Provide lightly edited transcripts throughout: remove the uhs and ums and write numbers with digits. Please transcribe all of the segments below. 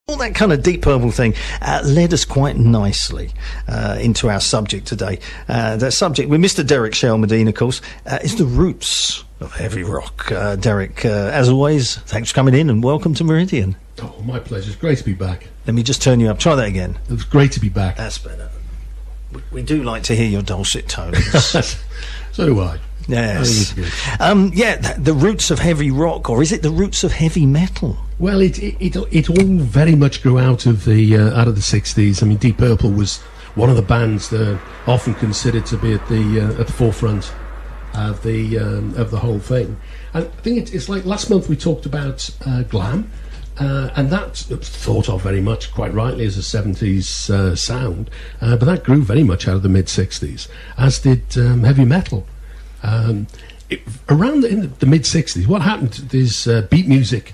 All that kind of Deep Purple thing led us quite nicely into our subject today. That subject with Mr. Derek Shelmerdine, of course, is the roots of heavy rock. Derek, as always, thanks for coming in and welcome to Meridian. Oh, my pleasure. It's great to be back. Let me just turn you up. Try that again. It was great to be back. That's better. We do like to hear your dulcet tones. So do I. Yes. The roots of heavy rock, or is it the roots of heavy metal? Well, it all very much grew out of the 60s. I mean, Deep Purple was one of the bands that are often considered to be at the forefront of the whole thing. And I think it's like last month we talked about glam, and that's thought of very much, quite rightly, as a 70s sound, but that grew very much out of the mid 60s, as did heavy metal. Around the mid 60s, what happened is beat music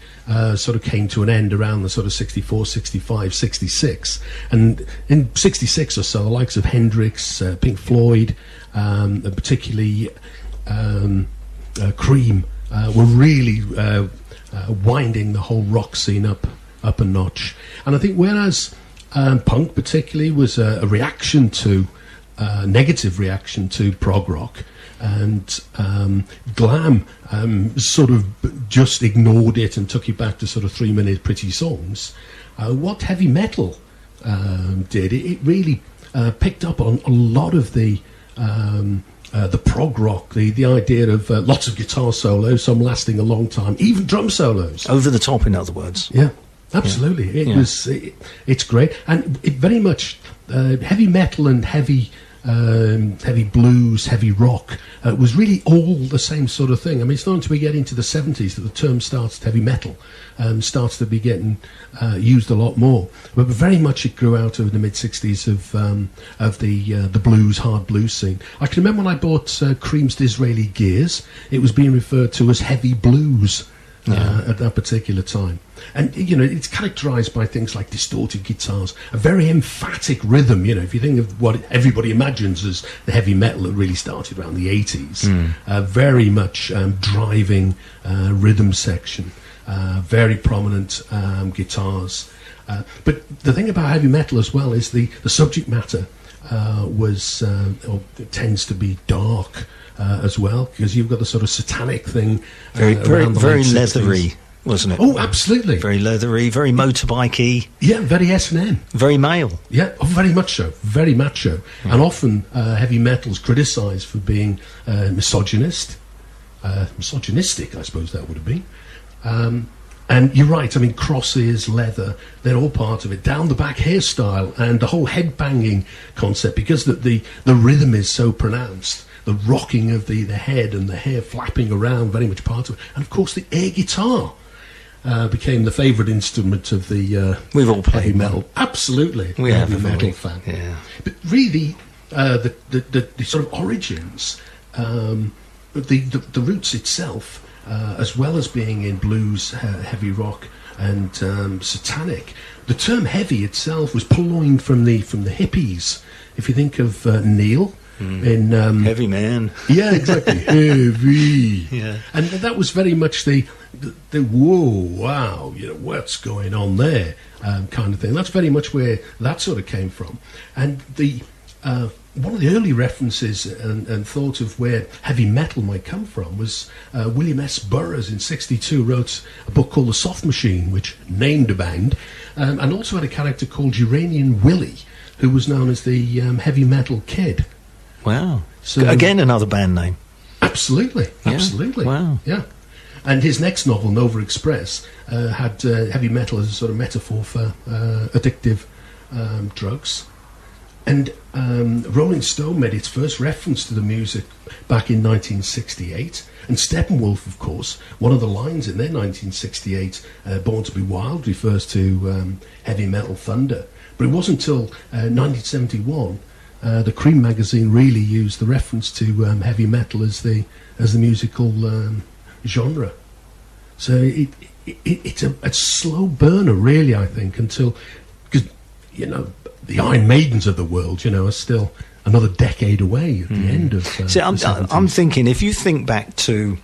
sort of came to an end around the sort of 64, 65, 66, and in 66 or so, the likes of Hendrix, Pink Floyd, and particularly Cream, were really winding the whole rock scene up a notch. And I think whereas punk particularly was a reaction to negative reaction to prog rock, and glam sort of just ignored it and took it back to sort of 3-minute pretty songs. What heavy metal did, it really picked up on a lot of the prog rock, the idea of lots of guitar solos, some lasting a long time, even drum solos. Over the top, in other words. Yeah, absolutely. It's great. And it very much, heavy metal and heavy blues, heavy rock was really all the same sort of thing. I mean, it's not until we get into the 70s that the term heavy metal starts to be getting used a lot more. But very much it grew out of the mid 60s of the blues, hard blues scene. I can remember when I bought Cream's Disraeli Gears, it was being referred to as heavy blues at that particular time. And, you know, it's characterised by things like distorted guitars, a very emphatic rhythm. You know, if you think of what everybody imagines as the heavy metal that really started around the 80s, very much driving rhythm section, very prominent guitars. But the thing about heavy metal as well is the subject matter tends to be dark as well, because you've got the sort of satanic thing. Very leathery. Wasn't it? Oh, absolutely. Very leathery, very motorbikey. Yeah, very S&M. Very male. Yeah, very much so. Very macho. Mm. And often heavy metal's criticised for being misogynistic, I suppose that would have been. And you're right, I mean, crosses, leather, they're all part of it. Down the back hairstyle and the whole head-banging concept, because the rhythm is so pronounced. The rocking of the head and the hair flapping around, very much part of it. And, of course, the air guitar became the favourite instrument of the we've all played heavy metal. Absolutely. We have a metal fan. Yeah. But really, the sort of origins, the roots itself, as well as being in blues, heavy rock, and satanic, the term heavy itself was purloined from the hippies. If you think of Neil. In heavy man. Yeah, exactly. Heavy. Yeah. And that was very much the whoa, wow, you know, what's going on there kind of thing. That's very much where that sort of came from. And one of the early references and thought of where heavy metal might come from was William S. Burroughs in 1962 wrote a book called The Soft Machine, which named a band, and also had a character called Uranian Willie, who was known as the Heavy Metal Kid. Wow. So, again, another band name. Absolutely. Yeah. Absolutely. Wow. Yeah. And his next novel, Nova Express, had heavy metal as a sort of metaphor for addictive drugs. And Rolling Stone made its first reference to the music back in 1968. And Steppenwolf, of course, one of the lines in their 1968 Born to be Wild refers to heavy metal thunder. But it wasn't until 1971 the Cream magazine really used the reference to heavy metal as the musical genre. So it's a slow burner, really, I think, until, because, you know, the Iron Maidens of the world, you know, are still another decade away at the end of See, I'm thinking, if you think back to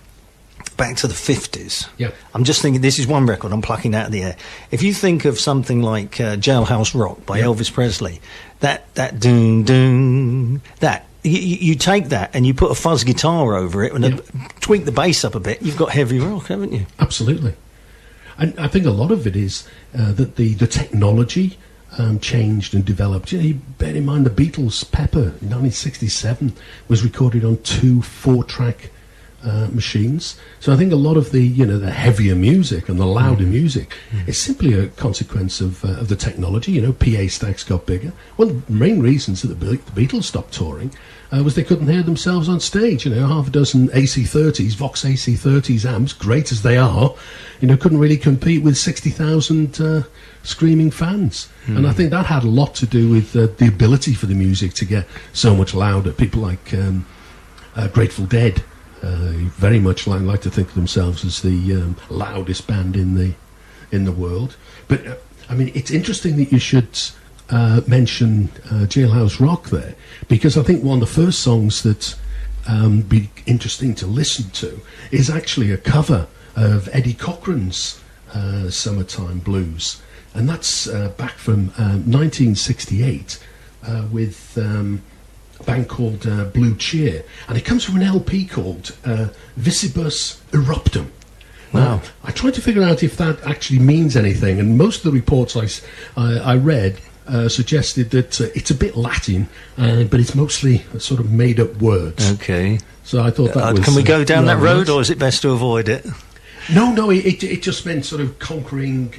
back to the 50s. Yeah. I'm just thinking, this is one record I'm plucking out of the air. If you think of something like Jailhouse Rock by Elvis Presley, that doom doom, that you take that and you put a fuzz guitar over it and tweak the bass up a bit, you've got heavy rock, haven't you? Absolutely. And I think a lot of it is that the technology changed and developed. You bear in mind the Beatles' Pepper in 1967 was recorded on 2 4-track machines. So I think a lot of the the heavier music and the louder music is simply a consequence of the technology. PA stacks got bigger. One of the main reasons that the Beatles stopped touring was they couldn't hear themselves on stage. Half a dozen AC30s, Vox AC30s amps, great as they are, couldn't really compete with 60,000 screaming fans. And I think that had a lot to do with the ability for the music to get so much louder. People like Grateful Dead very much like to think of themselves as the loudest band in the world. But it's interesting that you should mention Jailhouse Rock there, because I think one of the first songs that be interesting to listen to is actually a cover of Eddie Cochran's Summertime Blues, and that's back from 1968 with a band called Blue Cheer, and it comes from an LP called Visibus Eruptum. Wow. I tried to figure out if that actually means anything, and most of the reports I read suggested that it's a bit Latin, but it's mostly sort of made-up words. Okay. So I thought that was... Can we go down that road, or is it best to avoid it? No, it just meant sort of conquering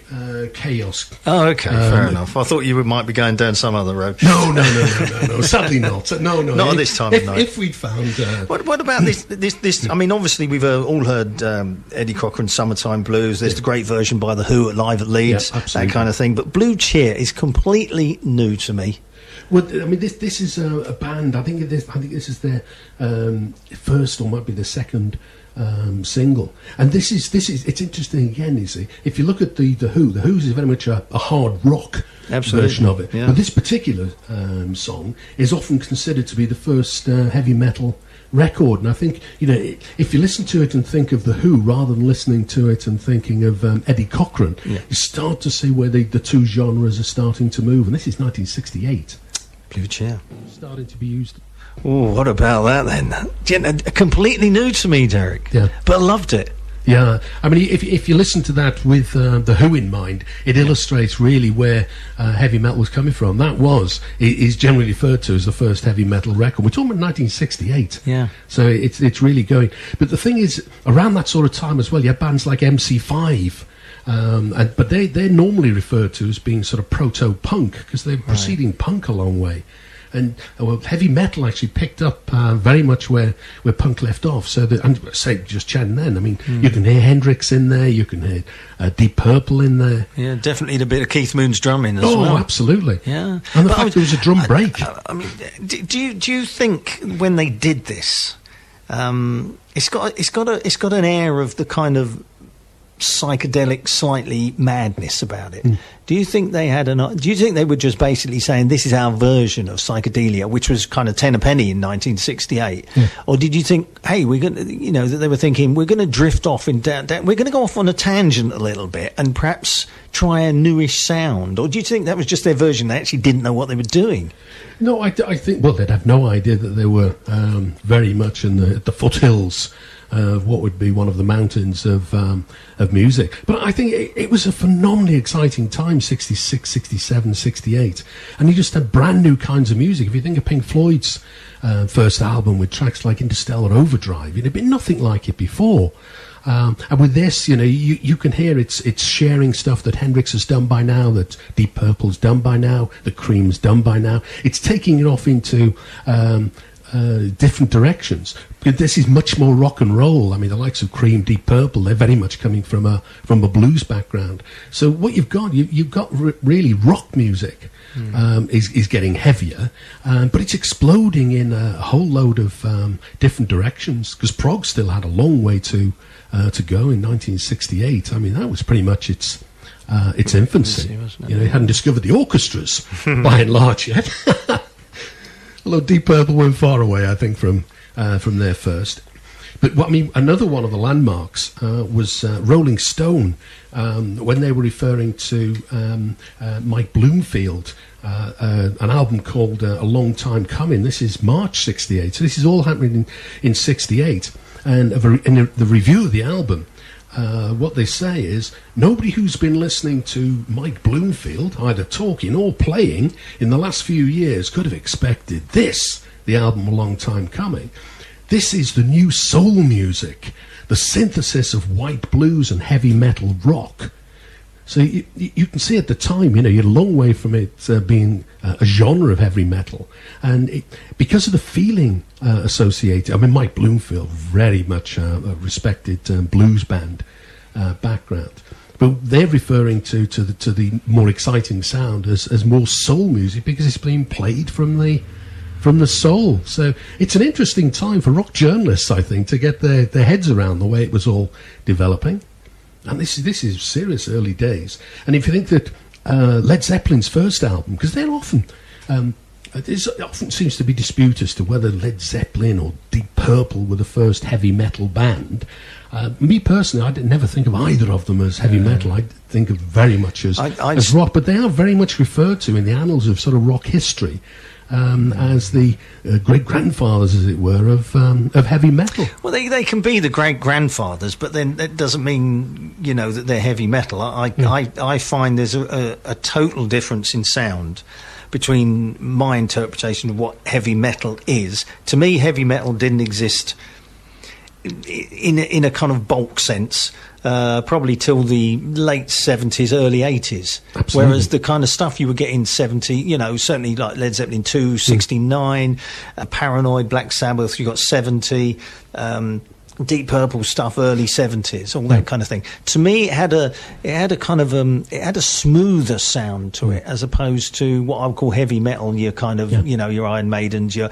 chaos. Oh, okay, fair enough. I thought you might be going down some other road. No, sadly not. No. Not at this time of night. If we'd found... What about this? I mean, obviously, we've all heard Eddie Cochran's Summertime Blues. There's the great version by The Who at Live at Leeds, that kind of thing. But Blue Cheer is completely new to me. Well, I mean, this is a band. I think this is their first, or might be the second single. And this is it's interesting again. You see, if you look at the Who's is very much a hard rock version of it. Yeah. But this particular song is often considered to be the first heavy metal record. And I think if you listen to it and think of the Who rather than listening to it and thinking of Eddie Cochran, you start to see where the two genres are starting to move. And this is 1968. Blue Cheer starting to be used. Oh, what about that then? Completely new to me, Derek. Yeah, but I loved it. Yeah, I mean, if you listen to that with the Who in mind, it illustrates really where heavy metal was coming from. That is generally referred to as the first heavy metal record. We're talking about 1968. Yeah. So it's really going. But the thing is, around that sort of time as well, you have bands like MC5. But they're normally referred to as being sort of proto-punk because they're preceding punk a long way. And heavy metal actually picked up very much where punk left off. So just chatting then, I mean, you can hear Hendrix in there, you can hear Deep Purple in there. Yeah, definitely a bit of Keith Moon's drumming as well. Oh, absolutely. Yeah, and the fact there was a drum break. I mean, do you think when they did this, it's got an air of the kind of psychedelic, slightly madness about it. Do you think they had do you think they were just basically saying this is our version of psychedelia, which was kind of 10 a penny in 1968? Or did you think, hey, we're going to, that they were thinking we're going to drift off we're going to go off on a tangent a little bit and perhaps try a newish sound? Or do you think that was just their version? They actually didn't know what they were doing? No, I think, well, they'd have no idea that they were very much in the foothills of what would be one of the mountains of music. But I think it was a phenomenally exciting time, 66, 67, 68. And you just had brand new kinds of music. If you think of Pink Floyd's first album with tracks like Interstellar Overdrive, it had been nothing like it before. And with this, you can hear it's sharing stuff that Hendrix has done by now, that Deep Purple's done by now, that Cream's done by now. It's taking it off into different directions. But this is much more rock and roll. I mean, the likes of Cream, Deep Purple, they're very much coming from a blues background. So what you've got really rock music is getting heavier, but it's exploding in a whole load of different directions, because prog still had a long way to go in 1968. I mean, that was pretty much its infancy. It hadn't discovered the orchestras by and large yet. Although Deep Purple weren't far away, I think, from there first. But another one of the landmarks was Rolling Stone, when they were referring to Mike Bloomfield, an album called A Long Time Coming. This is March 68, so this is all happening in 68. And in the review of the album, what they say is, nobody who's been listening to Mike Bloomfield, either talking or playing, in the last few years could have expected this, the album A Long Time Coming. This is the new soul music, the synthesis of white blues and heavy metal rock. So you can see at the time, you're a long way from it being a genre of heavy metal. And because of the feeling associated, Mike Bloomfield, very much a respected blues band background. But they're referring to the more exciting sound as more soul music because it's being played from the soul. So it's an interesting time for rock journalists, I think, to get their heads around the way it was all developing. And this is serious early days. And if you think that Led Zeppelin's first album, because they're often... it often seems to be dispute as to whether Led Zeppelin or Deep Purple were the first heavy metal band. Me personally, I never think of either of them as heavy metal. I think of very much as rock, but they are very much referred to in the annals of sort of rock history as the great-grandfathers, as it were, of heavy metal. Well, they can be the great-grandfathers, but then that doesn't mean, that they're heavy metal. I find there's a total difference in sound between my interpretation of what heavy metal is. To me, heavy metal didn't exist in a kind of bulk sense probably till the late 70s, early 80s. Absolutely. Whereas the kind of stuff you would get in 70, certainly like Led Zeppelin 2, 69, Paranoid, Black Sabbath, you got 70, Deep Purple stuff, early 70s, all that kind of thing. To me, it had a kind of it had a smoother sound to it, as opposed to what I would call heavy metal. Your kind of your Iron Maidens. I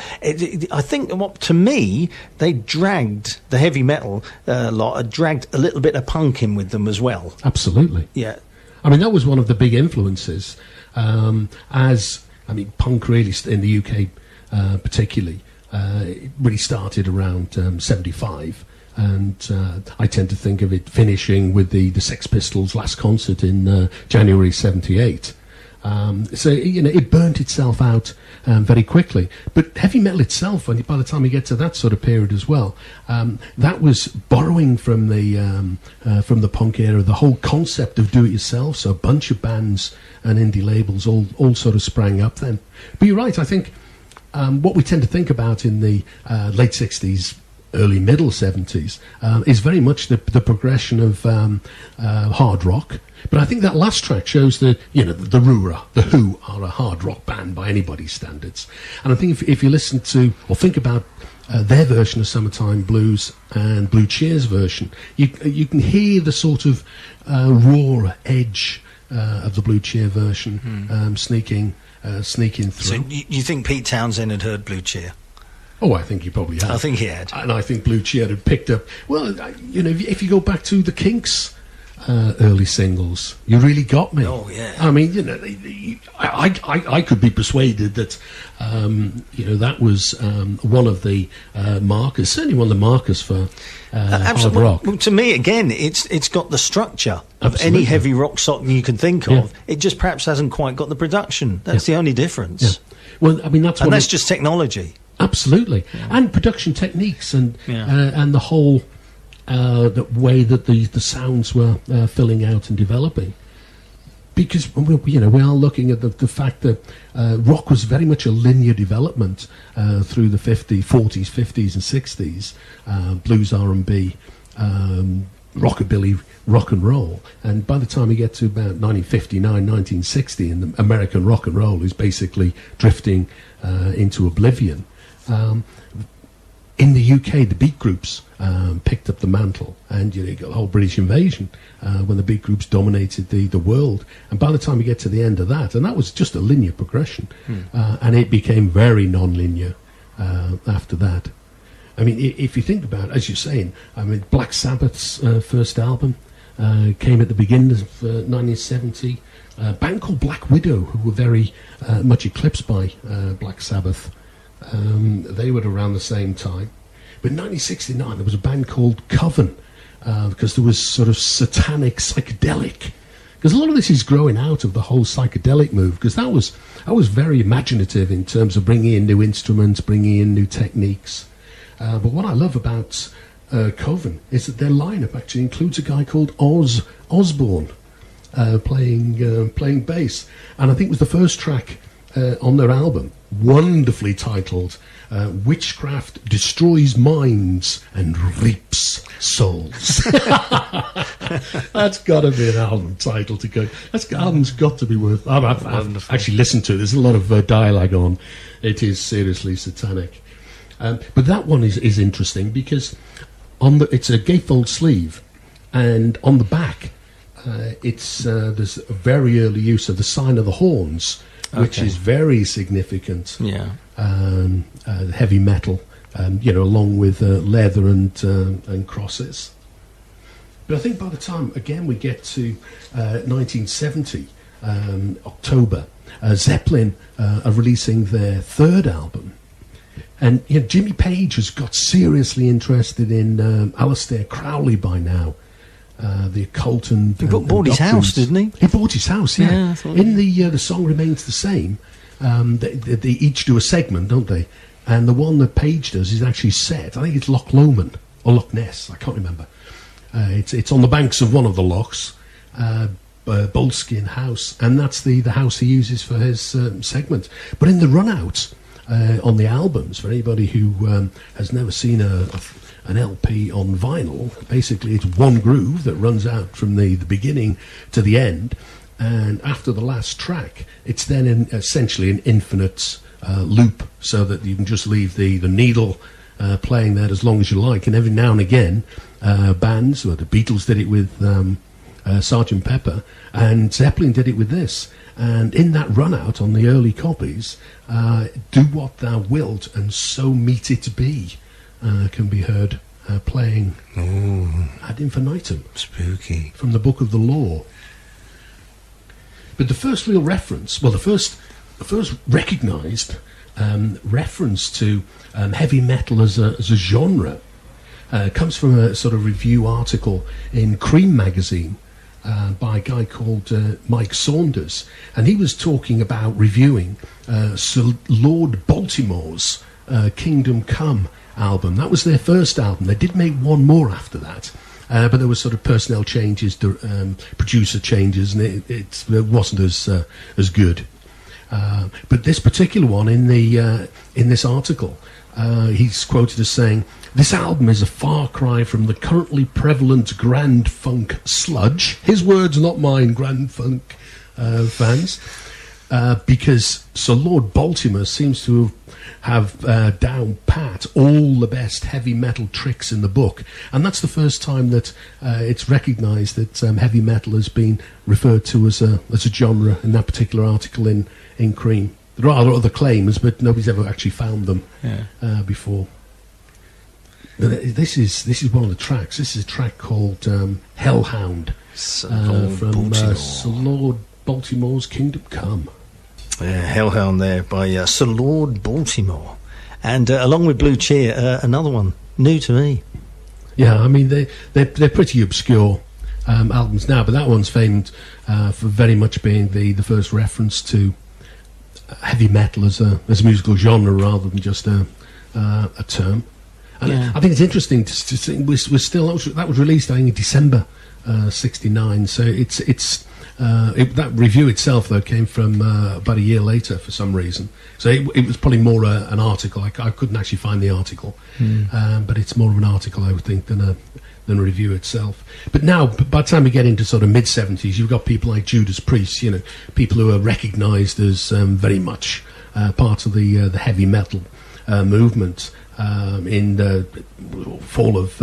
think to me they dragged the heavy metal lot, dragged a little bit of punk in with them as well. Absolutely. Yeah. That was one of the big influences. Punk really in the UK particularly. It really started around 75. And I tend to think of it finishing with the Sex Pistols' last concert in January 78. So, it burnt itself out very quickly. But heavy metal itself, and by the time you get to that sort of period as well, that was borrowing from the punk era, the whole concept of do-it-yourself. So a bunch of bands and indie labels all sort of sprang up then. But you're right, I think what we tend to think about in the late 60s, early middle 70s is very much the progression of hard rock. But I think that last track shows that the Who are a hard rock band by anybody's standards. And I think if you listen to or think about their version of Summertime Blues and Blue Cheer's version, you can hear the sort of raw edge of the Blue Cheer version sneaking through. So you think Pete Townsend had heard Blue Cheer? Oh, I think he probably had. I think he had. And I think Blue Cheer had picked up... Well, if you go back to the Kinks' early singles, You Really Got Me. Oh, yeah. I could be persuaded that, that was one of the markers, certainly one of the markers for hard rock. Well, to me, again, it's got the structure of Absolutely. any heavy rock song you can think of. It just perhaps hasn't quite got the production. That's the only difference. Yeah. Well, that's just technology. Absolutely, and production techniques and the whole the way that the sounds were filling out and developing. Because we are looking at the fact that rock was very much a linear development through the 40s, 50s, and 60s, blues, R&B, rockabilly, rock and roll, and by the time we get to about 1959, 1960, and the American rock and roll is basically drifting into oblivion. In the UK, the beat groups picked up the mantle, and you got the whole British invasion when the beat groups dominated the world. And by the time you get to the end of that, and that was just a linear progression, and it became very non-linear after that. If you think about it, as you're saying, Black Sabbath's first album came at the beginning of 1970. A band called Black Widow, who were very much eclipsed by Black Sabbath. They were around the same time. But in 1969, there was a band called Coven, because there was sort of satanic psychedelic. Because a lot of this is growing out of the whole psychedelic move, because that was very imaginative in terms of bringing in new instruments, bringing in new techniques. But what I love about Coven is that their lineup actually includes a guy called Oz Osborne playing bass. And I think it was the first track on their album, wonderfully titled Witchcraft Destroys Minds and Reaps Souls. That's got to be an album title to go. Album's got to be worth... I've actually listened to it. There's a lot of dialogue on. It is seriously satanic. But that one is interesting because it's a gatefold sleeve, and on the back there's a very early use of the sign of the horns, which is very significant. Yeah. Heavy metal, along with leather and crosses. But I think by the time, again, we get to 1970, October, Zeppelin are releasing their third album. And Jimmy Page has got seriously interested in Aleister Crowley by now. The occult and... He bought his house, didn't he? He bought his house, yeah. In the Song Remains the Same, they each do a segment, don't they? And the one that Page does is actually set, I think it's Loch Lomond, or Loch Ness, I can't remember. It's on the banks of one of the lochs, Boleskine House, and that's the house he uses for his segment. But in the run-out on the albums, for anybody who has never seen an LP on vinyl, basically it's one groove that runs out from the beginning to the end, and after the last track, it's then essentially an infinite loop, so that you can just leave the needle playing there as long as you like. And every now and again, bands, or the Beatles did it with Sgt. Pepper, and Zeppelin did it with this. And in that run-out on the early copies, Do What Thou Wilt and So Meet It Be can be heard playing ad infinitum. Spooky. From the Book of the Law. But the first real reference, the first recognised reference to heavy metal as a genre comes from a sort of review article in Cream magazine by a guy called Mike Saunders, and he was talking about reviewing Sir Lord Baltimore's Kingdom Come album. That was their first album. They did make one more after that, but there was sort of personnel changes, producer changes, and it wasn't as good. But this particular one in this article, he's quoted as saying, "This album is a far cry from the currently prevalent Grand Funk sludge." His words, not mine, Grand Funk fans. Because Sir Lord Baltimore seems to have down pat all the best heavy metal tricks in the book, and that's the first time that it's recognised that heavy metal has been referred to as a genre in that particular article in Cream. There are other claims, but nobody's ever actually found them before. This is one of the tracks. This is a track called Hellhound from Sir Lord Baltimore's Kingdom Come. Hellhound there by Sir Lord Baltimore. And along with Blue Cheer, another one, new to me. Yeah, I mean, they're pretty obscure albums now, but that one's famed for very much being the first reference to heavy metal as a musical genre rather than just a term. And I think it's interesting to see we're still... That was released, I think, in December 69, so it's that review itself, though, came from about a year later for some reason. So it was probably more an article. I couldn't actually find the article, but it's more of an article, I would think, than a review itself. But now, by the time we get into sort of mid-70s, you've got people like Judas Priest, people who are recognised as very much part of the heavy metal movement. In the fall of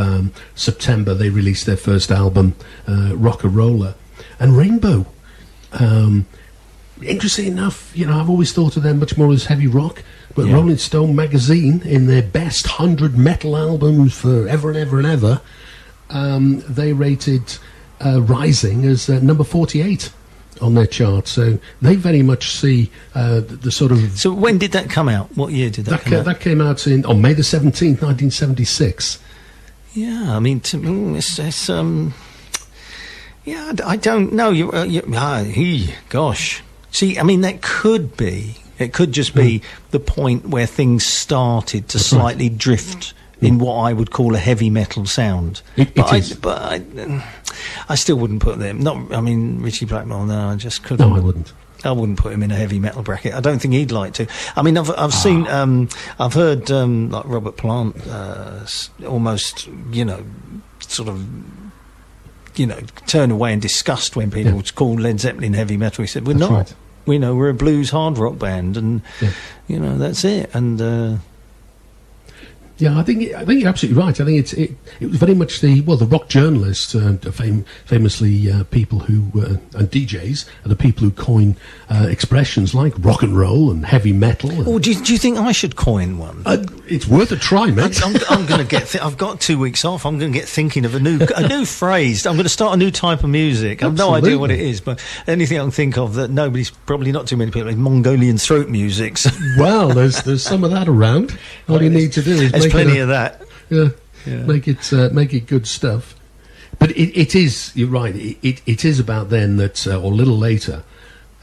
September, they released their first album, Rock'n'Roller. And Rainbow, interesting enough, I've always thought of them much more as heavy rock, but Rolling Stone magazine, in their best 100 metal albums for ever and ever and ever, they rated Rising as number 48 on their chart. So they very much see the sort of... So when did that come out? What year did that come out? That came out on May the 17th, 1976. Yeah, I mean, it's yeah, I don't know. Gosh. See, I mean, that could be... It could just be the point where things started to slightly drift in what I would call a heavy metal sound. I still wouldn't put them. I mean, Richie Blackmore. No, I just couldn't. No, I wouldn't. I wouldn't put him in a heavy metal bracket. I don't think he'd like to. I mean, I've seen, I've heard like Robert Plant almost, sort of, turn away in disgust when people call Led Zeppelin heavy metal. He said, "We're not. Right. We're a blues hard rock band, and that's it." And yeah, I think you're absolutely right. I think it was very much the rock journalists, famously people who and DJs are the people who coin expressions like rock and roll and heavy metal. Oh, do you think I should coin one? It's worth a try, mate. I'm going to get. I've got 2 weeks off. I'm going to get thinking of a new phrase. I'm going to start a new type of music. I've no idea what it is, but anything I can think of that probably not too many people, is Mongolian throat music. Well, there's some of that around. All you need to do is there's plenty of that. Yeah. Make it good stuff. But it is. You're right. It is about then that, or a little later.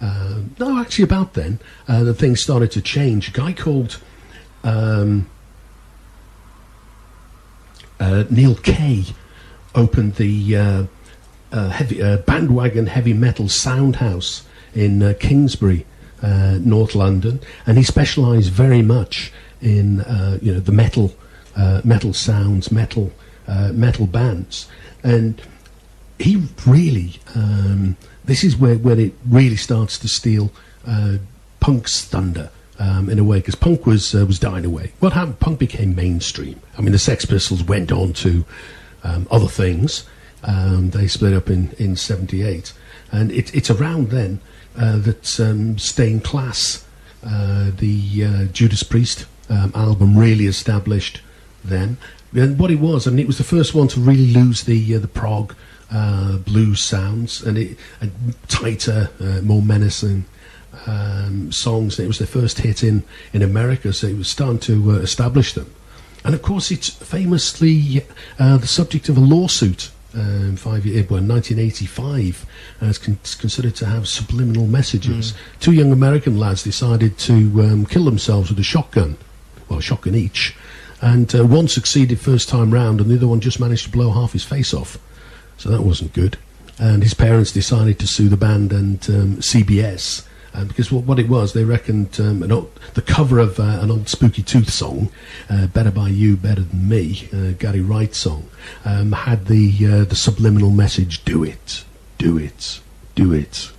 No, actually, about then that things started to change. A guy called Neil Kay opened the bandwagon heavy metal sound house in Kingsbury, North London, and he specialised very much in the metal sounds, metal bands, and he really this is where it really starts to steal punk's thunder in a way, because punk was dying away. What happened? Punk became mainstream. I mean, the Sex Pistols went on to other things. They split up in '78, and it's around then that Stained Class, the Judas Priest album, really established them. And what it was, it was the first one to really lose the prog blues sounds and tighter, more menacing songs. And it was their first hit in America, so it was starting to establish them. And of course, it's famously the subject of a lawsuit. 1985, it's considered to have subliminal messages. Two young American lads decided to kill themselves with a shotgun each, and one succeeded first time round, and the other one just managed to blow half his face off, so that wasn't good. And his parents decided to sue the band and CBS, because what it was, they reckoned the cover of an old Spooky Tooth song, Better By You, Better Than Me, Gary Wright song, had the subliminal message, do it, do it, do it.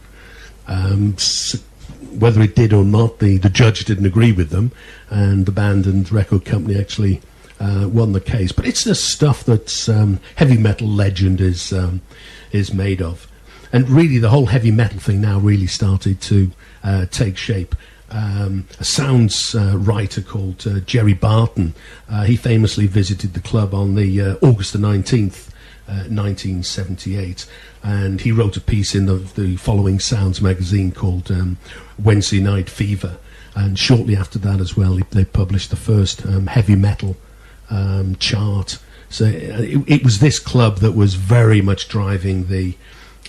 Whether it did or not, the judge didn't agree with them, and the band and record company actually won the case. But it's the stuff that heavy metal legend is made of. And really, the whole heavy metal thing now really started to take shape. A sounds writer called Jerry Barton, he famously visited the club on the August the 19th, 1978, and he wrote a piece in the following Sounds magazine called Wednesday Night Fever. And shortly after that as well, they published the first heavy metal chart. So it was this club that was very much driving the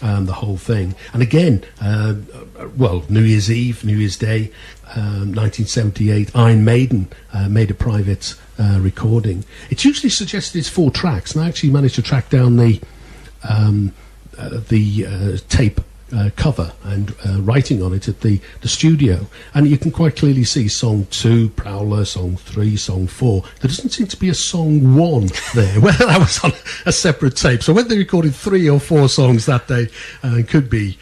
whole thing. And again, New Year's Eve, New Year's Day, 1978, Iron Maiden made a private recording. It's usually suggested it's 4 tracks, and I actually managed to track down the tape cover and writing on it at the studio, and you can quite clearly see song 2, Prowler, song 3, song 4. There doesn't seem to be a song 1 there. Well, that was on a separate tape, so whether they recorded 3 or 4 songs that day could be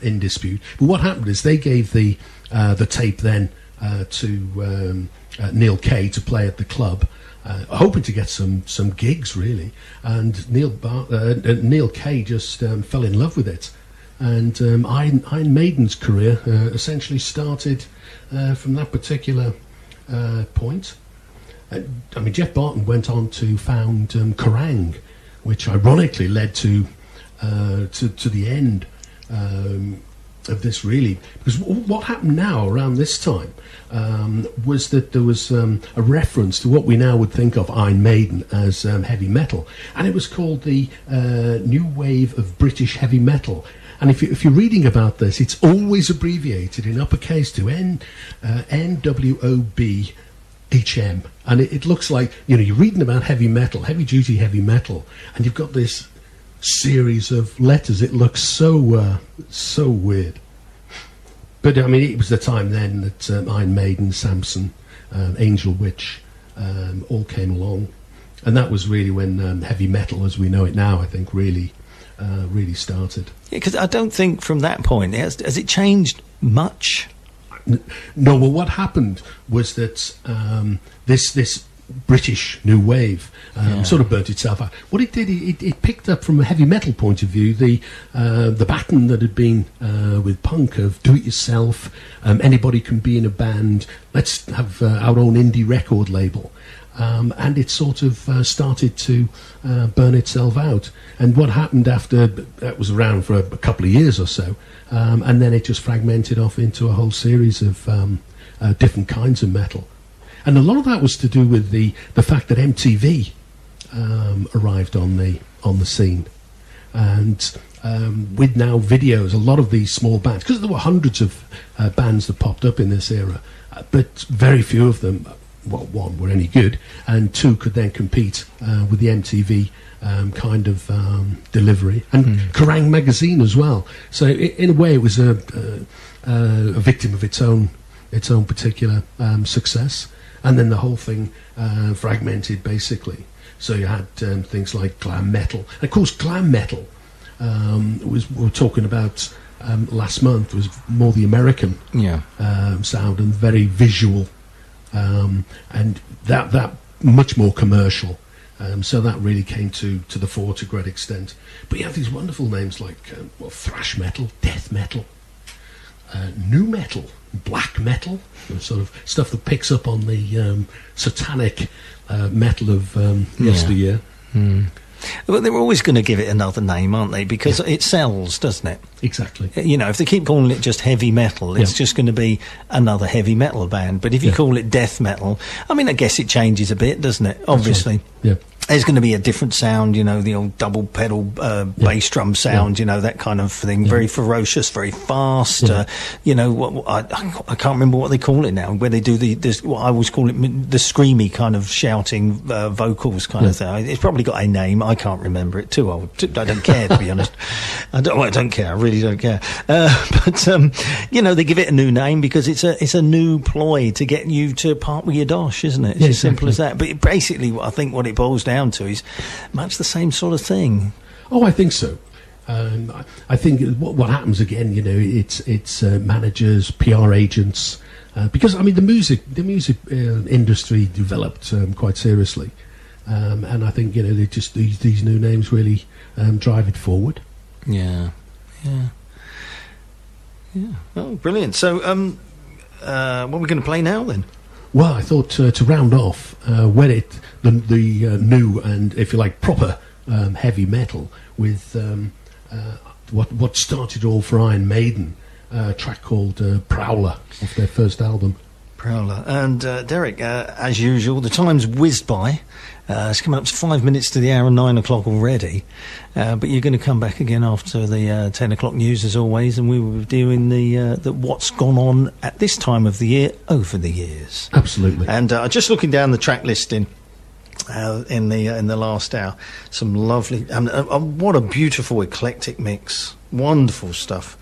in dispute. But what happened is they gave the tape then to Neil Kay to play at the club, hoping to get some gigs really, and Neil Kay just fell in love with it. And Iron Maiden's career essentially started from that particular point. Jeff Barton went on to found Kerrang, which ironically led to the end this really, because what happened now around this time was that there was a reference to what we now would think of Iron Maiden as heavy metal, and it was called the New Wave of British Heavy Metal. And if you're reading about this, it's always abbreviated in uppercase to NWOB HM, and it looks like, you're reading about heavy metal, heavy duty heavy metal, and you've got this series of letters. It looks so weird. But I mean, it was the time then that Iron Maiden, Samson, Angel Witch all came along, and that was really when heavy metal as we know it now, I think, really started. Yeah, because I don't think from that point has it changed much. No, well, what happened was that this British new wave sort of burnt itself out. What it did, it picked up from a heavy metal point of view the pattern that had been with punk of do it yourself. Anybody can be in a band. Let's have our own indie record label. And it sort of started to burn itself out. And what happened after that was around for a couple of years or so, and then it just fragmented off into a whole series of different kinds of metal. And a lot of that was to do with the fact that MTV arrived on the scene, and with now videos, a lot of these small bands, because there were hundreds of bands that popped up in this era, but very few of them. Well, one were any good, and two could then compete with the MTV kind of delivery, and Kerrang! Magazine as well. So in a way, it was a victim of its own particular success, and then the whole thing fragmented basically. So you had things like glam metal, and of course glam metal we were talking about last month was more the American sound and very visual. And that much more commercial, so that really came to the fore to a great extent. But you have these wonderful names like thrash metal, death metal, nu metal, black metal, sort of stuff that picks up on the satanic metal of yesteryear. But they're always going to give it another name, aren't they? Because it sells, doesn't it? Exactly. If they keep calling it just heavy metal, it's just going to be another heavy metal band. But if you call it death metal, I mean, I guess it changes a bit, doesn't it? Obviously. Yeah. There's going to be a different sound, the old double pedal bass drum sound, that kind of thing. Very ferocious, very fast. I can't remember what they call it now, where they do what I always call it the screamy kind of shouting vocals kind of thing. It's probably got a name. I can't remember it. Too old. I don't care, to be honest. I don't care. I really don't care. But they give it a new name because it's a new ploy to get you to part with your dosh, isn't it? It's as simple as that. But basically, I think what it boils down to is much the same sort of thing. Oh, I think so. I think what happens again, it's managers, PR agents, because I mean the music industry developed quite seriously, and I think they just these new names really drive it forward. Yeah. Oh, brilliant. So, what are we going to play now then? Well, I thought to round off the new and, if you like, proper heavy metal with what started all for Iron Maiden, a track called Prowler off their first album. Prowler. And Derek, as usual, the time's whizzed by. It's coming up to 5 minutes to the hour 9 o'clock already. But you're going to come back again after the 10 o'clock news as always, and we will be doing the what's gone on at this time of the year over the years. Absolutely. And just looking down the track listing in the last hour, some lovely, what a beautiful eclectic mix. Wonderful stuff.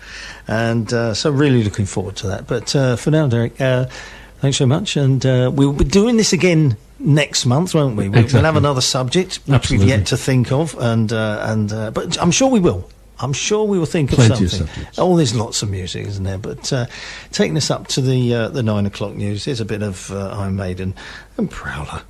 And so really looking forward to that. But for now, Derek, thanks very much. And we'll be doing this again next month, won't we? We'll have another subject which we've yet to think of, but I'm sure we will. I'm sure we will think of something. There's lots of music, isn't there? But taking us up to the 9 o'clock news, here's a bit of Iron Maiden and Prowler.